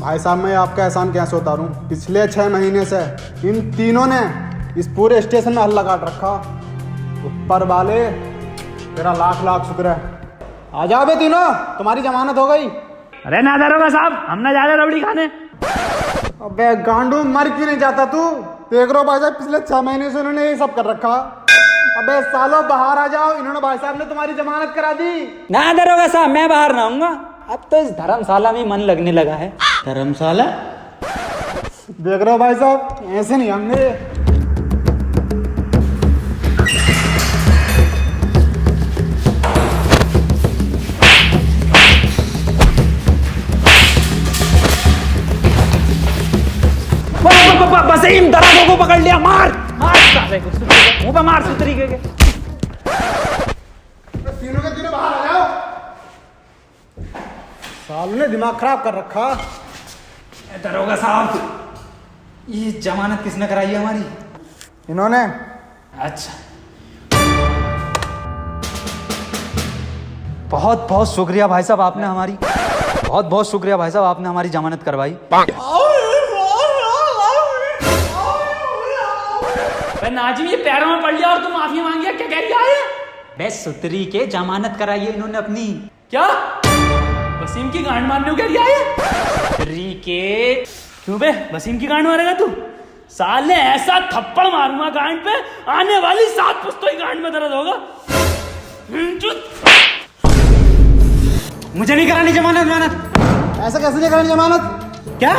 भाई साहब मैं आपका एहसान कैसे उतारूं? पिछले 6 महीने से इन तीनों ने इस पूरे स्टेशन में हल्ला काट रखा। ऊपर वाले तेरा लाख लाख शुक्र है। आ जाओ बे तीनों, तुम्हारी जमानत हो गई। अरे ना दरोगा साहब, हम ना जा रहे रबड़ी खाने। अबे गांडू, मर क्यों नहीं जाता तू? देख रहे हो भाई साहब, पिछले 6 महीने से उन्होंने ये सब कर रखा। अबे सालों बाहर आ जाओ, इन्होंने भाई साहब ने तुम्हारी जमानत करा दी। ना दरोगा साहब, मैं बाहर ना आऊंगा। अब तो इस धर्मशाला में मन लगने लगा है। धर्मशाला? देख रहे हो भाई साहब, ऐसे नहीं हमने। वसीम, दरोगा को पकड़ लिया। मार मार साले को, मुंह पे मार सुतरी के। तीनों के तीनों बाहर आ जाओ। सालों ने दिमाग खराब कर रखा। दरोगा साहब, ये जमानत किसने कराई है हमारी? इन्होंने। अच्छा, बहुत बहुत शुक्रिया भाई साहब, आपने हमारी बहुत बहुत शुक्रिया भाई साहब, आपने हमारी जमानत करवाई। नाजिम, ये पैरों में पड़ लिया और तुम माफी मांगी, क्या कह रही है? बस सुतरी के जमानत कराई है इन्होंने अपनी। क्या वसीम की गांड मारने को कह रही है? सुतरी के क्यों बे, वसीम की गांड मारेगा तू? साले ऐसा थप्पड़ मारूंगा गांड पे, आने वाली 7 पुश्तों की गांड में दर्द होगा। मुझे नहीं करानी जमानत। ऐसे कैसे नहीं करानी जमानत? क्या?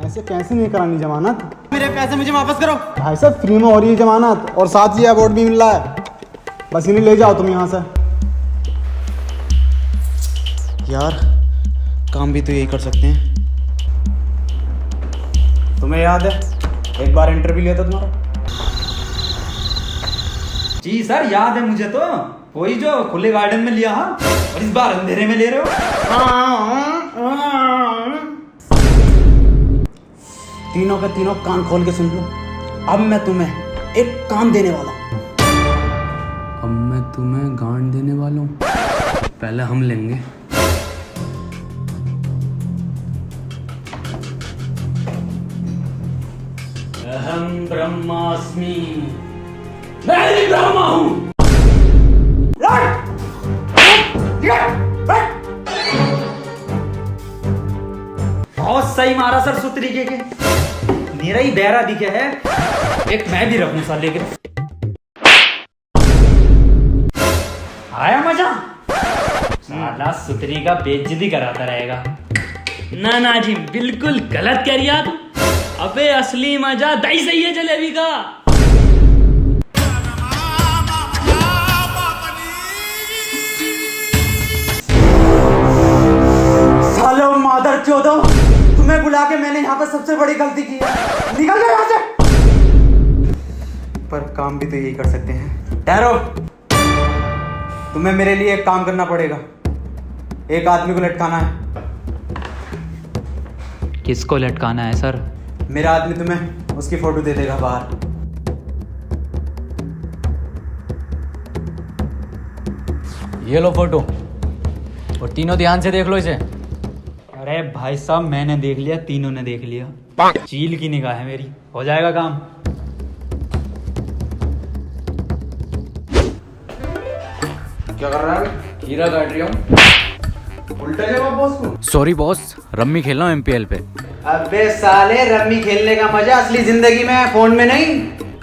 ऐसे कैसे नहीं करानी जमानत? मेरे पैसे मुझे वापस करो। भाई साहब फ्री में हो रही है जमानत, और साथ ही अवार्ड भी मिल रहा है। बस इन्हें ले जाओ तुम यहाँ से। यार, काम भी तो यही कर सकते हैं। तुम्हें याद है एक बार इंटरव्यू लिया था तुम्हारा? जी सर, याद है मुझे। तो वही जो खुले गार्डन में लिया, हाँ, और इस बार अंधेरे में ले रहे हो। तीनों के तीनों कान खोल के सुन लो। अब मैं तुम्हें एक काम देने वाला हूं। अब मैं तुम्हें गांड देने वाला हूं। पहले हम लेंगे। अहम ब्रह्मास्मि, मैं ही ब्रह्मा हूं। बहुत सही मारा सर, सुतरी के। मेरा ही बहरा दिखे है, एक मैं भी रखूं साले के। आया मजा? साला सुतरी का बेइज्जती कराता रहेगा। ना ना जी, बिल्कुल गलत कह रही आप। अबे असली मजा दही सही है जलेबी का। सालो मादर चोदो, तुम्हें बुला के मैंने यहाँ पर सबसे बड़ी गलती की है। निकल जाओ यहाँ से। पर काम भी तो यही कर सकते हैं। ठहरो, तुम्हें मेरे लिए एक काम करना पड़ेगा। एक आदमी को लटकाना है। किसको लटकाना है सर? मेरा आदमी तुम्हें उसकी फोटो दे देगा बाहर। ये लो फोटो, और तीनों ध्यान से देख लो इसे। अरे भाई साहब, मैंने देख लिया, तीनों ने देख लिया। चील की निगाह है मेरी, हो जाएगा काम। क्या कर रहा है? खीरा काट रही हूँ। उल्टा जवाब बॉस को। सॉरी बॉस, रम्मी खेल रहा हूँ MPL पे। अबे साले, रम्मी खेलने का मजा असली जिंदगी में है, फोन में नहीं।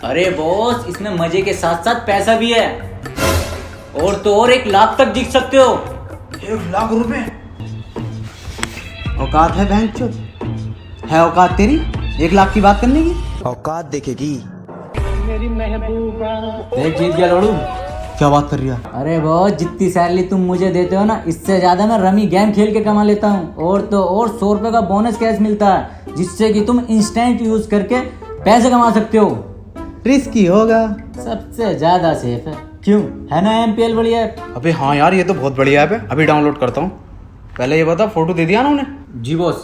अरे बॉस, इसमें मजे के साथ साथ पैसा भी है, और तो और 1 लाख तक जीत सकते हो। 1 लाख रुपए? औकात है भैंचोद? है औकात तेरी 1 लाख की बात करने की? औकात देखेगी। देख, जीत गया लोड़ू। क्या बात कर रही है? अरे बॉस, जितनी सैलरी तुम मुझे देते हो ना, इससे ज्यादा मैं रमी गेम खेल के कमा लेता हूँ। और तो और 100 रुपए का बोनस कैश मिलता है, जिससे कि तुम इंस्टेंट यूज करके पैसे कमा सकते हो। रिस्की होगा। सबसे ज्यादा सेफ है, क्यों? है ना MPL बढ़िया ऐप? अबे हाँ यार, ये तो बहुत बढ़िया ऐप है। अभी डाउनलोड करता हूँ। पहले ये बता, फोटो दे दिया ना उन्हें? जी बॉस।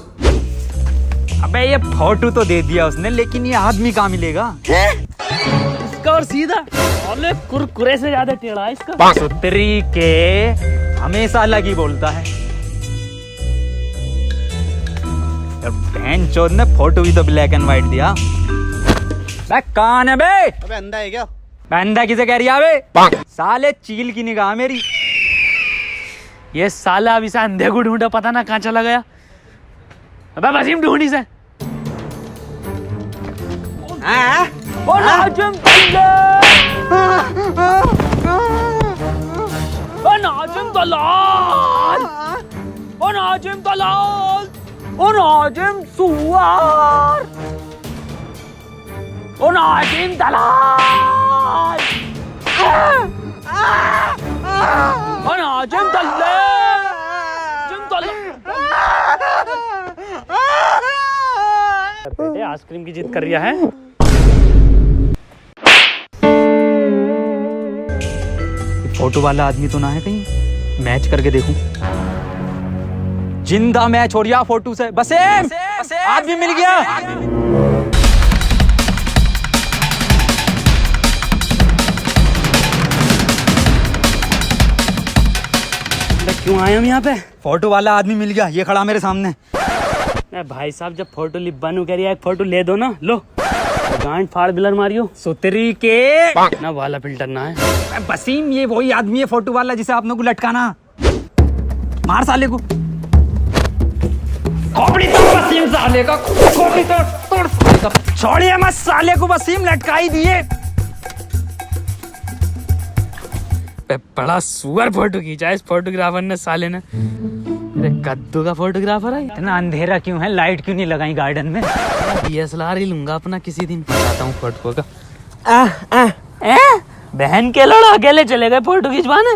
अबे ये फोटो तो दे दिया उसने, लेकिन ये आदमी कहाँ मिलेगा? इसका और सीधा और कुरकुरे से ज्यादा टेढ़ा है इसका। सुतरी के हमेशा अलग ही बोलता है। बहन चोद ने फोटो भी तो ब्लैक एंड व्हाइट दिया। बे कौन है बे? अबे अंधा है क्या? बंदा किसे कह रही है बे? साले चील की निगाह मेरी। ये साला अभी से अंधे को ढूंढा, पता ना कहाँ चला गया। अबे वसीम ढूंढी से। ओ नाजिम ओ नाजिम दलाल, ओ नाजिम दलाल, ओ नाजिम सुअर, ओ नाजिम दलाल, ओ नाजिम दलाल, बेटे आइसक्रीम की जिद कर रहा है। फोटो वाला आदमी तो ना है कहीं? मैच करके देखूं। जिंदा मैच हो रहा फोटो से। बसेम आदमी मिल गया। क्यों आए हम यहाँ पे? फोटो वाला आदमी मिल गया, ये खड़ा मेरे सामने। भाई साहब जब फोटो लिब्बानू कह रही है, एक फोटो ले दो ना। लो गांड फाड़ बिलर मारियो सुतरी के ना, वाला फिल्टर ना है। बसीम ये वही आदमी है फोटो वाला जिसे आप लोग को लटकाना। मार साले को। खोपड़ी तो बसीम साले का, खोपड़ी तो तोड़ साले का। छोड़िए मत साले को, बसीम लटका ही दिए। बड़ा सुअर फोटो खींचा इस फोटोग्राफर ने, साले ने। अरे कद्दू का फोटोग्राफर है। इतना अंधेरा क्यों है? लाइट क्यों नहीं लगाई गार्डन में? DSLR ही लूंगा अपना किसी दिन, बताता हूँ फोटो का। बहन के लड़ा अकेले चले गए फोटो खिंचवाने।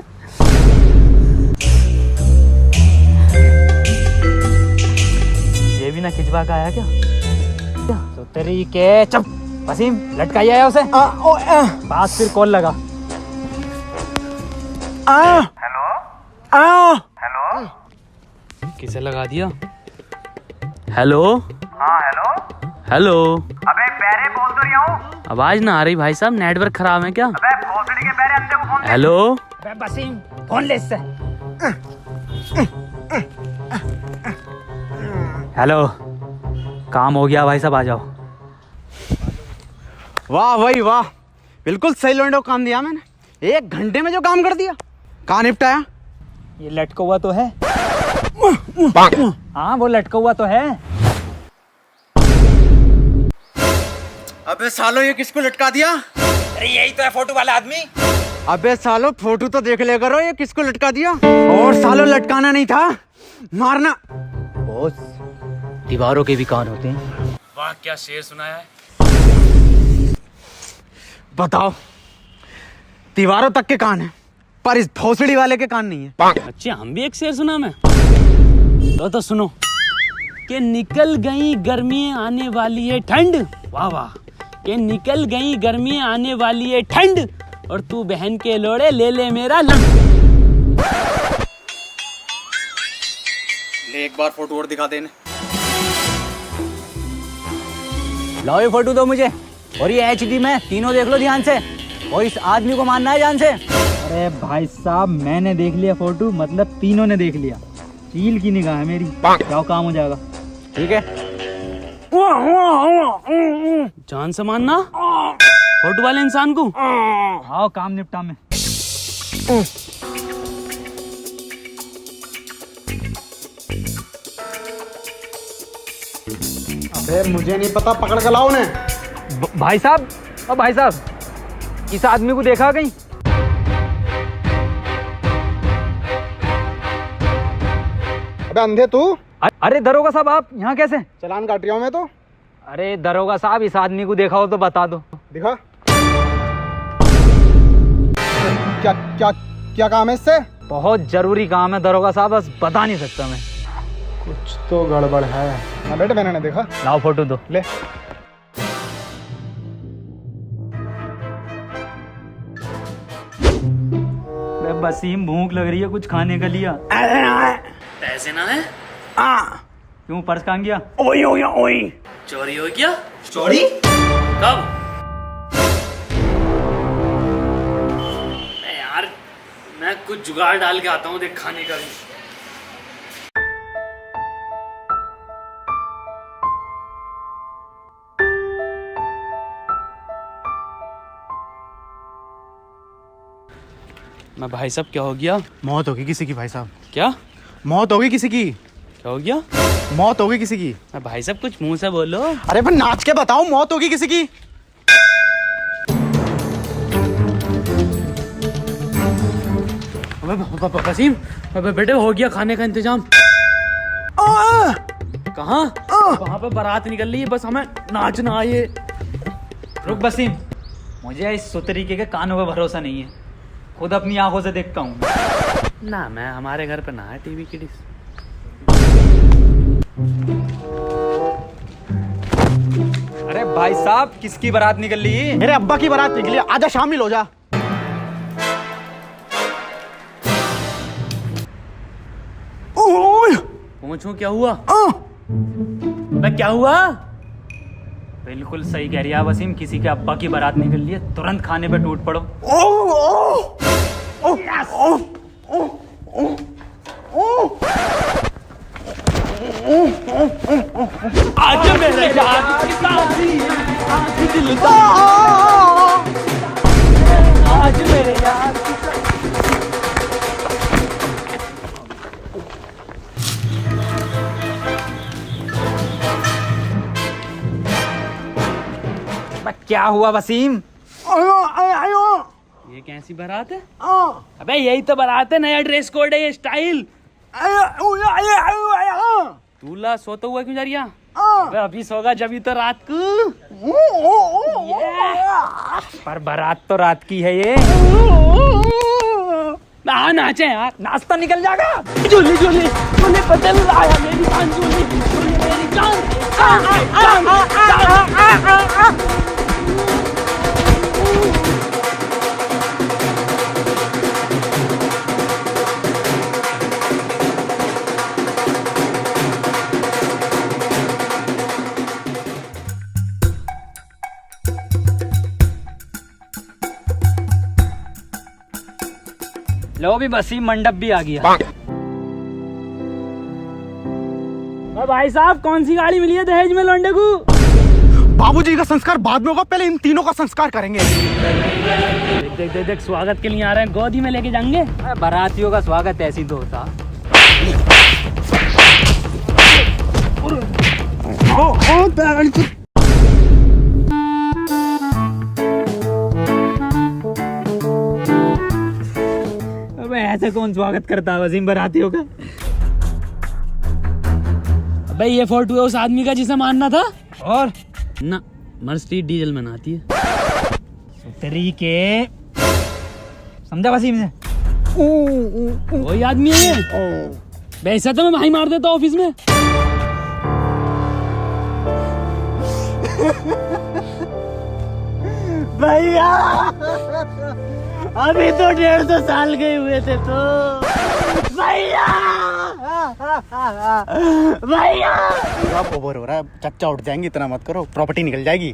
ये भी ना खिंचवा का आया क्या? तो तेरी के चुप वसीम, लटकाई आया उसे। पास फिर कॉल लगा। किसे लगा दिया? हेलो। हाँ हेलो। हेलो। अबे पैरे बोल तो रही हूँ। आवाज ना आ रही भाई साहब, नेटवर्क खराब है क्या? अबे भोसड़ी के पैरे अंधे को फोन दे। हेलो। बसीम फोन ले इससे। हेलो, काम हो गया भाई साहब, आ जाओ। वाह भाई वाह, बिल्कुल सही लोंडो काम दिया मैंने। 1 घंटे में जो काम कर दिया। कहाँ निपटाया? ये लटका हुआ तो है। हाँ वो लटका हुआ तो है। अबे सालो ये किसको लटका दिया? अरे यही तो है फोटो वाला आदमी। अबे सालो फोटो तो देख ले करो, ये किसको लटका दिया? और सालो लटकाना नहीं था, मारना। बॉस, दीवारों के भी कान होते हैं। वाह क्या शेर सुनाया है। बताओ, दीवारों तक के कान है पर इस भोसड़ी वाले के कान नहीं है। अच्छा हम भी एक शेर सुना मैं तो सुनो कि निकल गई गर्मी आने वाली है ठंड। वाह वाह। कि निकल गई गर्मी आने वाली है ठंड, और तू बहन के लोड़े ले ले मेरा लंड। ले एक बार फोटो और दिखा देने। लाओ ये फोटो दो मुझे, और ये HD में तीनों देख लो ध्यान से, और इस आदमी को मानना है जान से। अरे भाई साहब मैंने देख लिया फोटो, मतलब तीनों ने देख लिया। चील की निगाह है मेरी, जाओ काम हो जाएगा। ठीक है? जान से मानना फोटो वाले इंसान को। आओ काम निपटा में। अबे मुझे नहीं पता, पकड़ के लाओ उन्हें। भाई साहब, ओ भाई साहब, इस आदमी को देखा कहीं? अबे अंधे तू, अरे दरोगा साहब आप यहाँ कैसे? चालान काट रहा हूँ मैं तो। अरे दरोगा साहब इस आदमी को देखा हो तो बता दो। दिखा। क्या क्या क्या काम है इससे? बहुत जरूरी काम है दरोगा साहब, बस बता नहीं सकता मैं। कुछ तो गड़बड़ है। हाँ बेटे मैंने नहीं देखा। लाओ फोटो दो। ले। बसीम भूख लग रही है, कुछ खाने का लिया। पैसे ना है? क्यों पर्स कहाँ गया? चोरी हो गया? चोरी कब? यार मैं कुछ जुगाड़ डाल के आता हूँ, देख खाने का भी। मैं भाई साहब क्या हो गया? मौत होगी किसी की भाई साहब, क्या मौत होगी किसी की, क्या हो गया? मौत होगी किसी की। मैं भाई साहब कुछ मुंह से बोलो। अरे पर नाच के बताओ, मौत होगी किसी की। वसीम, बेटे हो गया खाने का इंतजाम। कहाँ? वहाँ पे बारात निकल रही है, बस हमें नाचना आए। रुक वसीम, मुझे इस सुतरीके के कानों पे भरोसा नहीं है, खुद अपनी आंखों से देखता हूँ। ना मैं हमारे घर पे ना है टीवी की डिश। अरे भाई साहब, किसकी बारात निकल रही है? मेरे अब्बा की बारात निकली, आजा शामिल हो जा। पूछूं क्या हुआ? मैं क्या हुआ? बिल्कुल सही कह रही है वसीम, किसी के अब्बा की बारात निकल रही है, तुरंत खाने पे टूट पड़ो। आज मेरे यार की शादी, आज दिल का, आज मेरे यार की क्या हुआ वसीम? ये कैसी बारात है? अबे यही तो बारात है, नया ड्रेस कोड है, ये स्टाइल। तू ला सोता हुआ क्यों जा रही है? अबे अभी सोगा जब ही तो रात को। पर बारात तो रात की है ये। हाँ नाचे यार, नाश्ता निकल जाएगा। झूली झूली झूली बदल आया मेरी जान, झूली झूली मेरी जान, लो भी वसीम, मंडप भी आ गया। भाई साहब कौन सी गाड़ी मिली है दहेज में लौंडे को? बाबूजी का संस्कार बाद में होगा, पहले इन तीनों का संस्कार करेंगे। देख देख देख देख, स्वागत के लिए आ रहे हैं, गोदी में लेके जाएंगे। बारातियों का स्वागत ऐसी तो होता। अबे ऐसे कौन स्वागत करता है वसीम बारातियों का? अबे ये फोटो है उस आदमी का जिसे मारना था। और ना मर्सिडीज डीजल में आती है। तरीके समझा वसीम से? वही आदमी है ये। वैसे तो मैं भाई मार देता ऑफिस में। भैया अभी तो 150 साल के हुए थे तो। भैया भैया अब ओवर हो रहा है, चच्चा उठ जाएंगे, इतना मत करो, प्रॉपर्टी निकल जाएगी।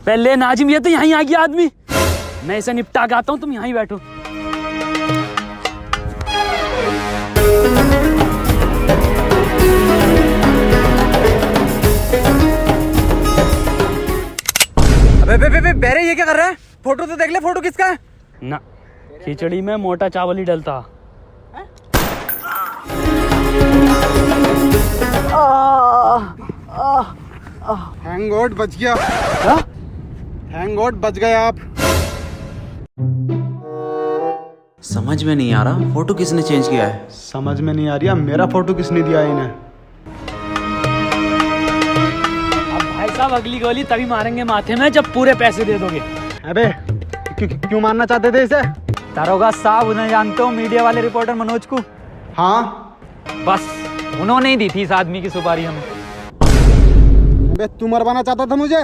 पहले नाजिम, ये तो यहीं आ गया आदमी, मैं इसे निपटा के आता हूँ, तुम यहीं बैठो। अबे बेरे, ये क्या कर रहा है? फोटो तो देख ले, फोटो किसका है? ना खिचड़ी में मोटा चावल ही डलता। थैंक गॉड बच गया। थैंक गॉड बच गए आप। समझ में नहीं आ रहा फोटो किसने चेंज किया है। समझ में नहीं आ रही है मेरा फोटो किसने दिया है इन्हें। अब भाई साहब अगली गोली तभी मारेंगे माथे में जब पूरे पैसे दे दोगे। अबे क्यों मारना चाहते थे इसे? दारोगा साहब, उन्हें जानते हो, मीडिया वाले रिपोर्टर मनोज को। हाँ बस उन्होंने ही दी थी इस आदमी की सुपारी हमें। अबे तू मरवाना चाहता था मुझे?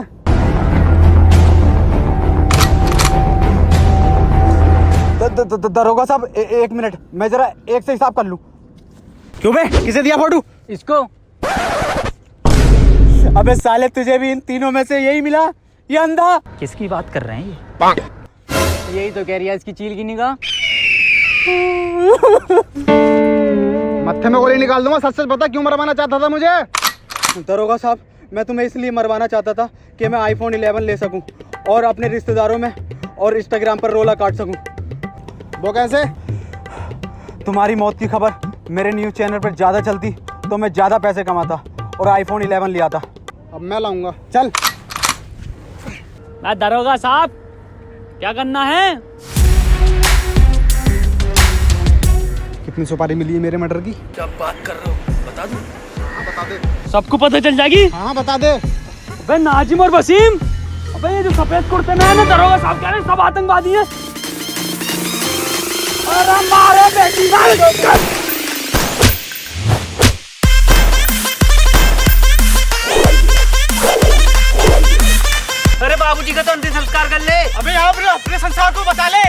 दरोगा साहब एक मिनट, मैं जरा एक से हिसाब कर लूं। क्यों बे, किसे दिया फोटो? इसको। अबे साले तुझे भी इन तीनों में से यही मिला, ये अंधा? किसकी बात कर रहे हैं ये? यही तो कह रही है इसकी चील की निगाह। मत्थे में गोली निकाल दूंगा, सच सच बता क्यों मरवाना चाहता था मुझे? दरोगा साहब, मैं तुम्हें इसलिए मरवाना चाहता था कि मैं iPhone 11 ले सकूं और अपने रिश्तेदारों में और इंस्टाग्राम पर रोला काट सकूं। वो कैसे? तुम्हारी मौत की खबर मेरे न्यूज़ चैनल पर ज़्यादा चलती तो मैं ज़्यादा पैसे कमाता और आईफोन 11 लिया था। अब मैं लाऊंगा, चल। दरोगा साहब, क्या करना है? कितनी सुपारी मिली है मेरे मर्डर की? क्या बात कर रहे हो, बता दूं? हाँ बता दे। सबको पता चल जाएगी। हाँ बता दे। अबे नाजिम और वसीम, अबे ये जो सफेद कुर्ते में है ना, दरोगा साहब कह रहे हैं सब आतंकवादी हैं। अरे मारे बेटी अरे बाबूजी का तो अंतिम संस्कार कर ले। अबे यहाँ पर अपने संसार को बचा ले।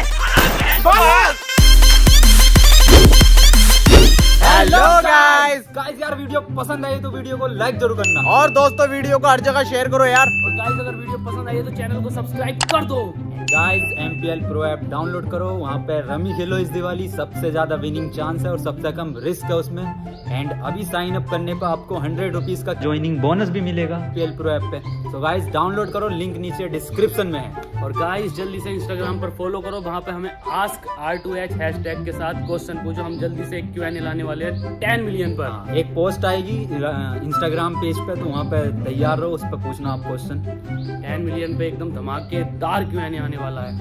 Hello guys. गाइस यार वीडियो पसंद आई तो वीडियो को लाइक जरूर करना, और दोस्तों वीडियो को हर जगह शेयर करो यार। और गाइस अगर वीडियो पसंद आई है तो चैनल को सब्सक्राइब कर दो। Guys MPL pro app download करो, वहाँ पे रमी खेलो इस दिवाली, सबसे ज्यादा विनिंग चांस है और सबसे कम रिस्क है उसमें। एंड अभी साइन अप करने पर आपको 100 रुपीज का ज्वाइनिंग बोनस भी मिलेगा MPL प्रो ऐप पे। तो गाइस डाउनलोड करो, लिंक नीचे डिस्क्रिप्शन में है। और गाइस जल्दी से इंस्टाग्राम पर फॉलो करो, वहाँ पे हमें आस्क R2H हैशटैग के साथ क्वेश्चन पूछो, हम जल्दी से एक Q&A लाने वाले हैं 10 मिलियन पर। एक पोस्ट आएगी इंस्टाग्राम पेज पे, तो वहाँ पे तैयार रहो, उस पर पूछना आप क्वेश्चन। 10 मिलियन पे एकदम धमाकेदार Q&A आने वाला है।